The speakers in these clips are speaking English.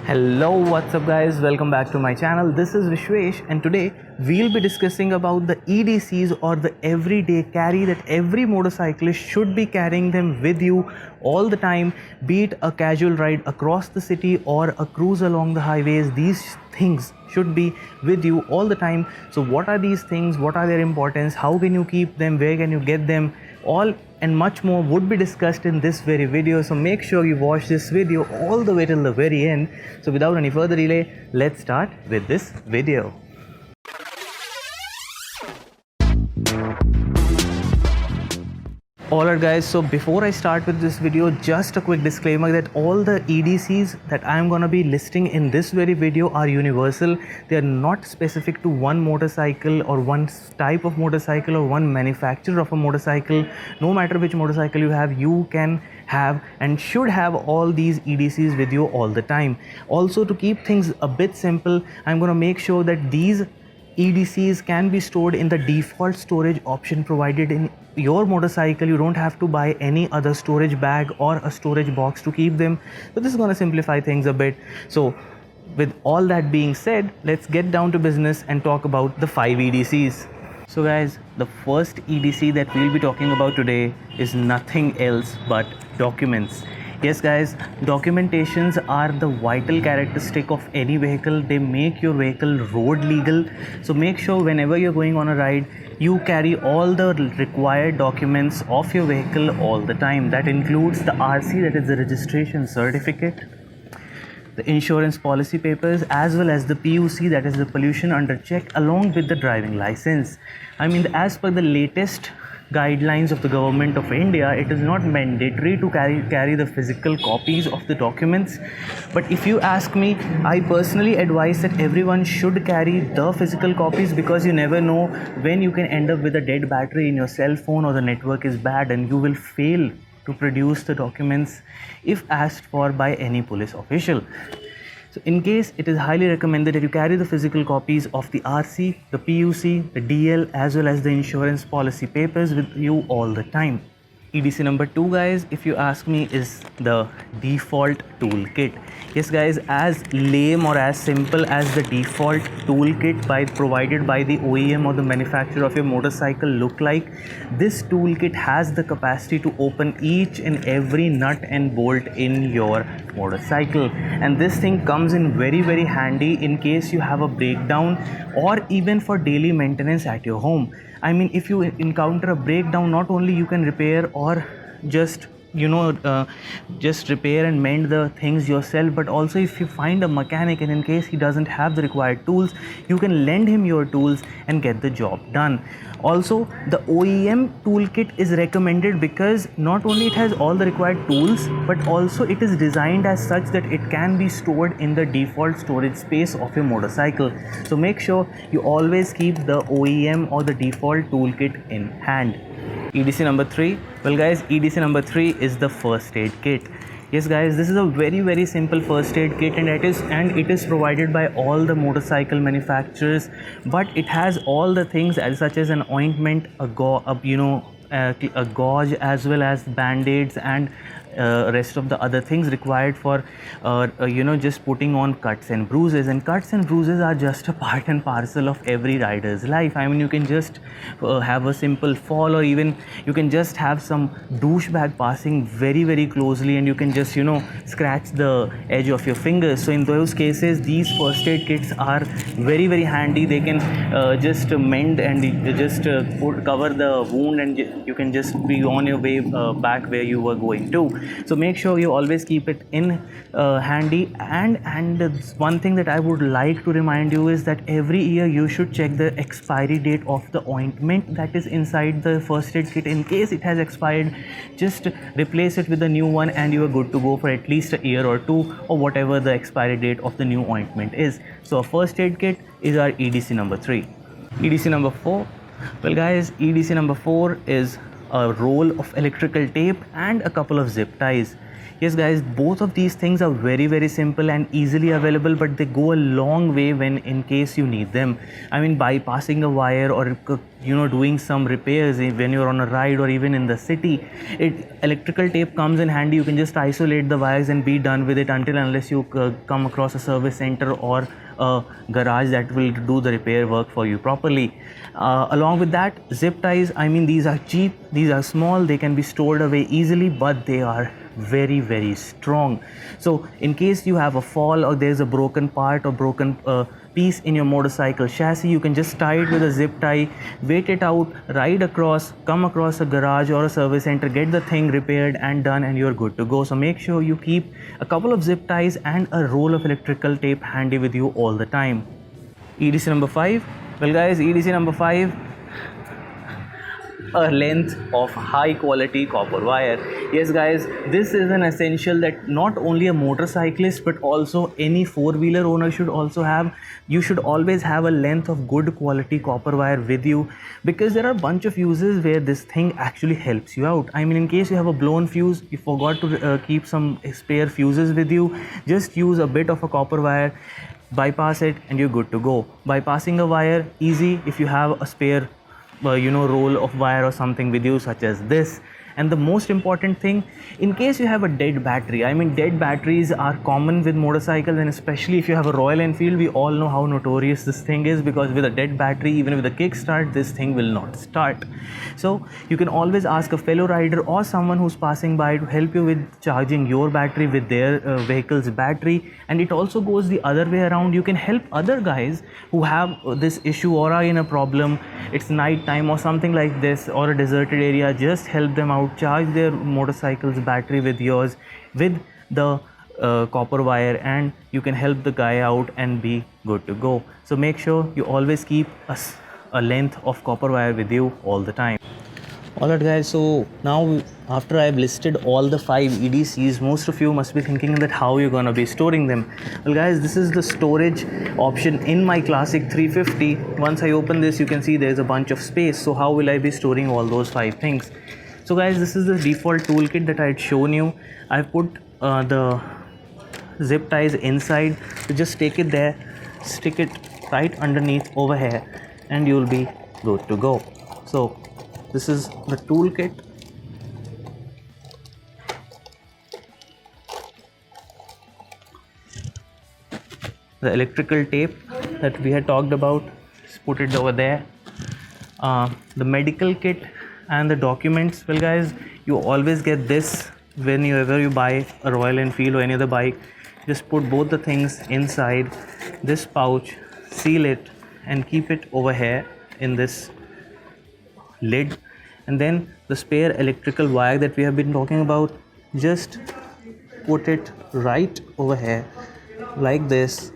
Hello, what's up guys, welcome back to my channel. This is Vishvesh and today we'll be discussing about the EDCs or the everyday carry that every motorcyclist should be carrying them with you all the time, be it a casual ride across the city or a cruise along the highways. These things should be with you all the time. So what are these things, what are their importance, how can you keep them, where can you get them, all and much more would be discussed in this very video. So make sure you watch this video all the way till the very end. So without any further delay, let's start with this video. Alright guys, so before I start with this video, just a quick disclaimer that all the EDCs that I am gonna be listing in this very video are universal. They are not specific to one motorcycle or one type of motorcycle or one manufacturer of a motorcycle. No matter which motorcycle you can have and should have all these EDCs with you all the time. Also, to keep things a bit simple, I'm gonna make sure that these EDCs can be stored in the default storage option provided in your motorcycle. You don't have to buy any other storage bag or a storage box to keep them. So this is going to simplify things a bit. So with all that being said, let's get down to business and talk about the 5 EDCs. So guys, the first EDC that we'll be talking about today is nothing else but documents. Yes guys, documentations are the vital characteristic of any vehicle. They make your vehicle road legal. So make sure whenever you're going on a ride, you carry all the required documents of your vehicle all the time. That includes the RC, that is the registration certificate, the insurance policy papers, as well as the PUC, that is the pollution under check, along with the driving license. I mean, as per the latest guidelines of the government of India, it is not mandatory to carry the physical copies of the documents. But if you ask me, I personally advise that everyone should carry the physical copies, because you never know when you can end up with a dead battery in your cell phone or the network is bad and you will fail to produce the documents if asked for by any police official. So in case, it is highly recommended that you carry the physical copies of the RC, the PUC, the DL, as well as the insurance policy papers with you all the time. EDC number 2 guys, if you ask me, is the default toolkit. Yes guys, as lame or as simple as the default toolkit provided by the OEM or the manufacturer of your motorcycle look like, this toolkit has the capacity to open each and every nut and bolt in your motorcycle. And this thing comes in very handy in case you have a breakdown or even for daily maintenance at your home. I mean, if you encounter a breakdown, not only you can repair or just just repair and mend the things yourself, but also if you find a mechanic and in case he doesn't have the required tools, you can lend him your tools and get the job done. Also, the OEM toolkit is recommended because not only it has all the required tools, but also it is designed as such that it can be stored in the default storage space of your motorcycle. So make sure you always keep the OEM or the default toolkit in hand. EDC number 3. Well guys, EDC number 3 is the first aid kit. Yes guys, this is a very simple first aid kit, and it is provided by all the motorcycle manufacturers, but it has all the things such as an ointment, a gauze, as well as band-aids and rest of the other things required for just putting on cuts and bruises. And cuts and bruises are just a part and parcel of every rider's life. I mean, you can just have a simple fall, or even you can just have some douchebag passing very closely and you can just scratch the edge of your fingers. So in those cases, these first aid kits are very handy. They can just mend and just cover the wound, and you can just be on your way back where you were going to. So make sure you always keep it in handy. And one thing that I would like to remind you is that every year you should check the expiry date of the ointment that is inside the first aid kit. In case it has expired, just replace it with a new one and you are good to go for at least a year or 2, or whatever the expiry date of the new ointment is. So a first aid kit is our EDC number 3. EDC number 4. Well guys, EDC number 4 is a roll of electrical tape and a couple of zip ties. Yes guys, both of these things are very simple and easily available, but they go a long way when in case you need them. I mean, bypassing a wire or doing some repairs when you're on a ride or even in the city, electrical tape comes in handy. You can just isolate the wires and be done with it until unless you come across a service center or a garage that will do the repair work for you properly. Along with that, zip ties, I mean, these are cheap, these are small, they can be stored away easily, but they are very strong. So in case you have a fall or there's a broken part or broken piece in your motorcycle chassis, you can just tie it with a zip tie, wait it out, ride across, come across a garage or a service center, get the thing repaired and done, and you're good to go. So make sure you keep a couple of zip ties and a roll of electrical tape handy with you all the time. EDC number 5. Well guys, EDC number 5, a length of high quality copper wire. Yes guys, this is an essential that not only a motorcyclist but also any four-wheeler owner should also have. You should always have a length of good quality copper wire with you, because there are a bunch of uses where this thing actually helps you out. I mean, in case you have a blown fuse, you forgot to keep some spare fuses with you, just use a bit of a copper wire, bypass it, and you're good to go. Bypassing a wire, easy if you have a spare roll of wire or something with you, such as this. And the most important thing, in case you have a dead battery, I mean, dead batteries are common with motorcycles, and especially if you have a Royal Enfield, we all know how notorious this thing is, because with a dead battery, even with a kickstart, this thing will not start. So you can always ask a fellow rider or someone who's passing by to help you with charging your battery with their vehicle's battery. And it also goes the other way around. You can help other guys who have this issue or are in a problem, it's night time or something like this, or a deserted area, just help them out, charge their motorcycle's battery with yours with the copper wire, and you can help the guy out and be good to go. So make sure you always keep a length of copper wire with you all the time. Alright guys, so now after I've listed all the 5 EDCs, most of you must be thinking that how you're gonna be storing them. Well guys, this is the storage option in my Classic 350. Once I open this, you can see there's a bunch of space. So how will I be storing all those 5 things? So guys, this is the default toolkit that I had shown you. I've put the zip ties inside. So just take it there, stick it right underneath over here, and you'll be good to go. So this is the toolkit. The electrical tape that we had talked about, just put it over there. The medical kit and the documents. Well guys, you always get this whenever you buy a Royal Enfield or any other bike. Just put both the things inside this pouch, seal it, and keep it over here in this lid. And then the spare electrical wire that we have been talking about, just put it right over here like this.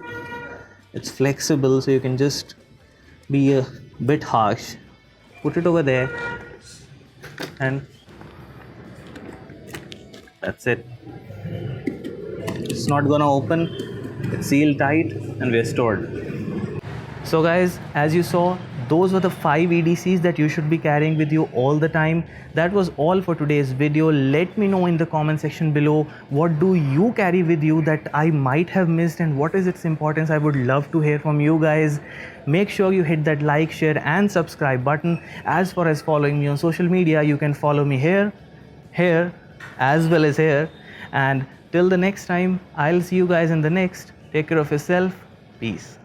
It's flexible, so you can just be a bit harsh. Put it over there, and that's it. It's not gonna open, it's sealed tight, and we're stored. So guys, as you saw, those were the 5 EDCs that you should be carrying with you all the time. That was all for today's video. Let me know in the comment section below, what do you carry with you that I might have missed, and what is its importance? I would love to hear from you guys. Make sure you hit that like, share and subscribe button. As far as following me on social media, you can follow me here, as well as here. And till the next time, I'll see you guys in the next. Take care of yourself. Peace.